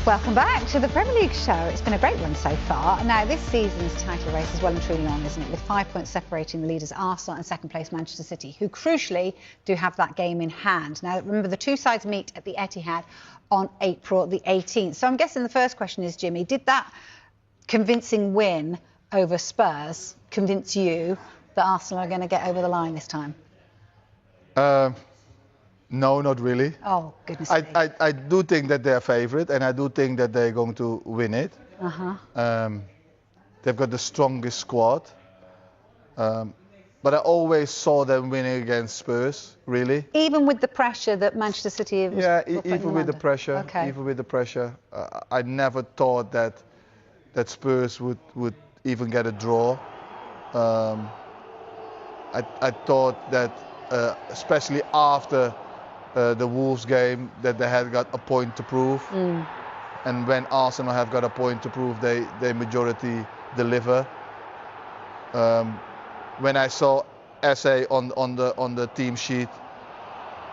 Welcome back to the Premier League show. It's been a great one so far. Now, this season's title race is well and truly on, isn't it? With 5 points separating the leaders Arsenal and second place Manchester City, who crucially do have that game in hand. Now, remember, the two sides meet at the Etihad on April the 18th. So I'm guessing the first question is, Jimmy, did that convincing win over Spurs convince you that Arsenal are going to get over the line this time? No, not really. Oh, goodness me. I do think that they're favourite, and I do think that they're going to win it. They've got the strongest squad. But I always saw them winning against Spurs, really. Even with the pressure that Manchester City was even with the pressure. Okay. Even with the pressure. I never thought that Spurs would even get a draw. I thought that, especially after the Wolves game, that they had got a point to prove. And when Arsenal have got a point to prove, they majority deliver. When I saw SA on the team sheet,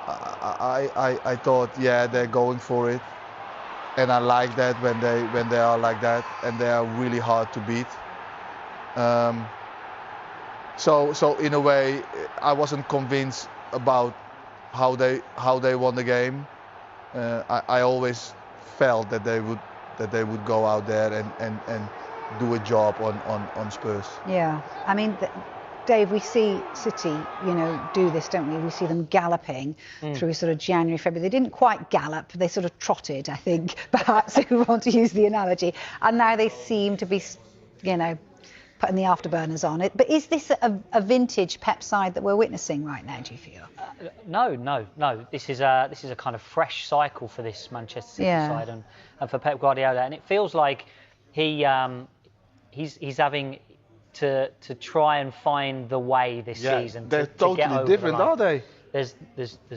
I thought, yeah, they're going for it, and I like that when they are like that, and they are really hard to beat. So in a way, I wasn't convinced about how they won the game. I always felt that they would go out there and do a job on Spurs. Yeah, I mean, Dave, we see City, do this, don't we? We see them galloping through sort of January, February. They didn't quite gallop; they sort of trotted, I think, perhaps, if we want to use the analogy. And now they seem to be, putting the afterburners on it. But is this a vintage Pep side that we're witnessing right now, do you feel? No. This is a kind of fresh cycle for this Manchester City side and for Pep Guardiola, and it feels like he's having to try and find the way this season. They're to totally get over different, the line. are they? There's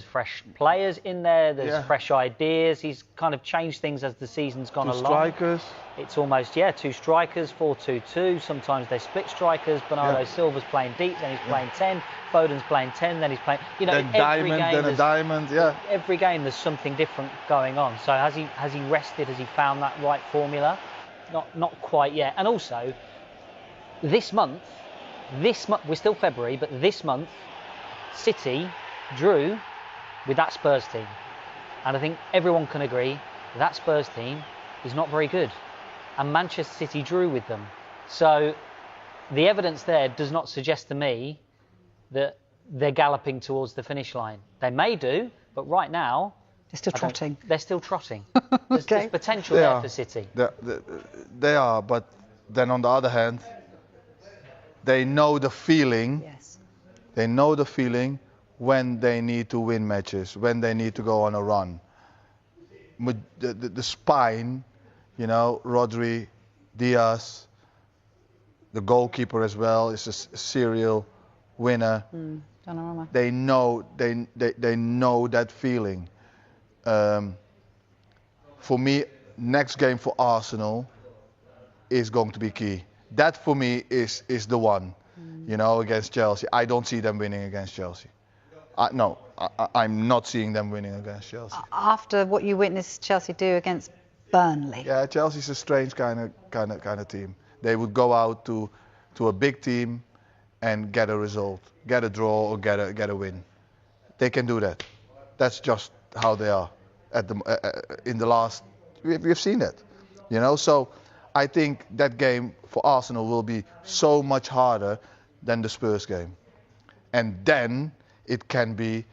fresh players in there. There's fresh ideas. He's kind of changed things as the season's gone along. Strikers. It's almost two strikers, 4-2-2. Sometimes they split strikers. Bernardo Silva's playing deep, then he's playing 10. Foden's playing 10, then he's playing. Then a diamond. Yeah. Every game there's something different going on. So has he rested? Has he found that right formula? Not quite yet. And also, this month we're still February, but this month City drew with that Spurs team, and I think everyone can agree that Spurs team is not very good, and Manchester City drew with them. So the evidence there does not suggest to me that they're galloping towards the finish line. They may do, but right now they're still trotting. They're still trotting. There's potential there for City. They are, but then on the other hand, they know the feeling. Yes. They know the feeling when they need to win matches, when they need to go on a run. The spine, Rodri, Diaz, the goalkeeper as well is a serial winner. They know that feeling. For me, next game for Arsenal is going to be key. That for me is the one, against Chelsea. I don't see them winning against Chelsea. I'm not seeing them winning against Chelsea. After what you witnessed Chelsea do against Burnley. Yeah, Chelsea's a strange kind of team. They would go out to a big team and get a result, get a draw or get a win. They can do that. That's just how they are in the last. We've seen that, So I think that game for Arsenal will be so much harder than the Spurs game, and then it can be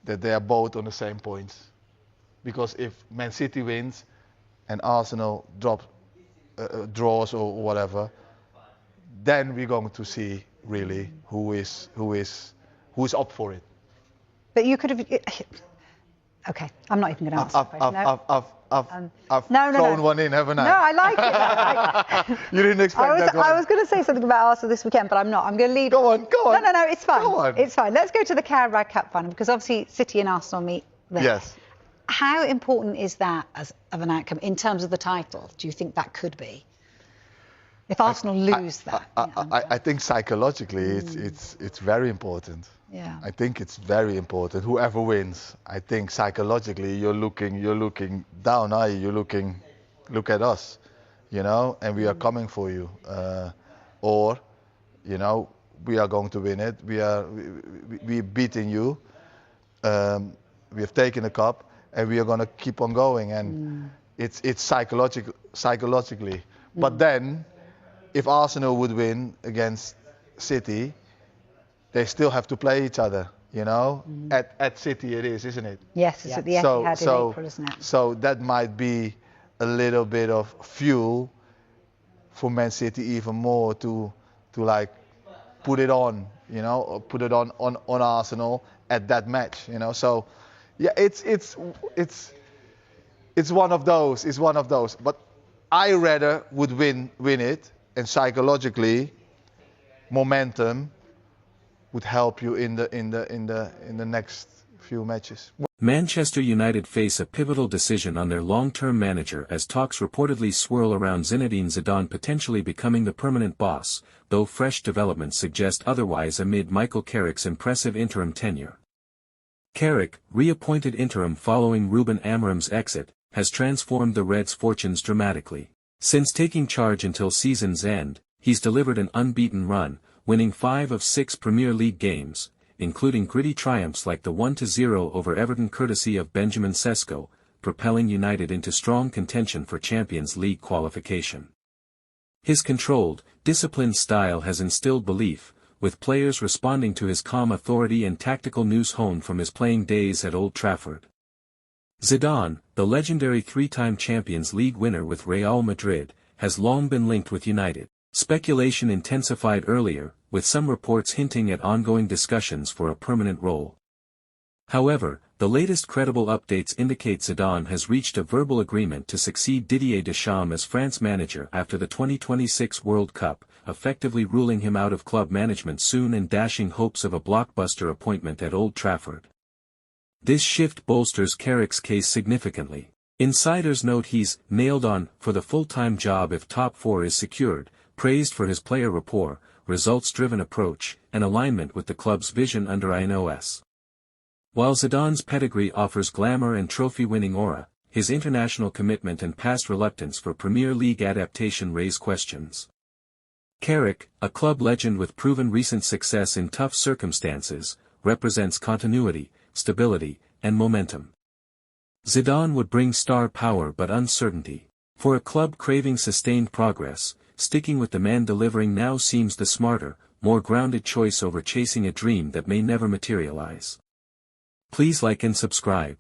that they are both on the same points, because if Man City wins and Arsenal draws or whatever, then we're going to see really who is up for it. But you could have. Okay, I'm not even going to answer that question. I've thrown one in, haven't I? No, I like it. You didn't expect that one. I was going to say something about Arsenal this weekend, but I'm not. I'm going to leave. Go on. No, it's fine. Go on. It's fine. Let's go to the Carabao Cup final, because obviously City and Arsenal meet there. Yes. How important is that of an outcome in terms of the title? Do you think that could be? If Arsenal lose that. I think psychologically it's very important. Yeah. I think it's very important. Whoever wins, I think psychologically you're looking down, are you? You're looking look at us, you know, and we are coming for you. Or, you know, we are going to win it. We're beating you. We have taken the cup, and we are going to keep on going. And it's psychologically. But then, if Arsenal would win against City, they still have to play each other. You know, at City it is, isn't it? Yes, it's at the Etihad in April, isn't it? So that might be a little bit of fuel for Man City even more to like put it on, you know, or put it on Arsenal at that match, you know. So yeah, it's one of those. It's one of those. But I rather would win it, and psychologically, momentum would help you in the next few matches. Manchester United face a pivotal decision on their long-term manager as talks reportedly swirl around Zinedine Zidane potentially becoming the permanent boss, though fresh developments suggest otherwise amid Mikel Carrick's impressive interim tenure. Carrick, reappointed interim following Ruben Amorim's exit, has transformed the Reds' fortunes dramatically. Since taking charge until season's end, he's delivered an unbeaten run, winning 5 of 6 Premier League games, including gritty triumphs like the 1-0 over Everton courtesy of Benjamin Sesko, propelling United into strong contention for Champions League qualification. His controlled, disciplined style has instilled belief, with players responding to his calm authority and tactical nous honed from his playing days at Old Trafford. Zidane, the legendary 3-time Champions League winner with Real Madrid, has long been linked with United. Speculation intensified earlier, with some reports hinting at ongoing discussions for a permanent role. However, the latest credible updates indicate Zidane has reached a verbal agreement to succeed Didier Deschamps as France manager after the 2026 World Cup, effectively ruling him out of club management soon and dashing hopes of a blockbuster appointment at Old Trafford. This shift bolsters Carrick's case significantly. Insiders note he's nailed on for the full-time job if top 4 is secured, praised for his player rapport, results-driven approach, and alignment with the club's vision under INOS. While Zidane's pedigree offers glamour and trophy-winning aura, his international commitment and past reluctance for Premier League adaptation raise questions. Carrick, a club legend with proven recent success in tough circumstances, represents continuity, stability, and momentum. Zidane would bring star power but uncertainty. For a club craving sustained progress, sticking with the man delivering now seems the smarter, more grounded choice over chasing a dream that may never materialize. Please like and subscribe.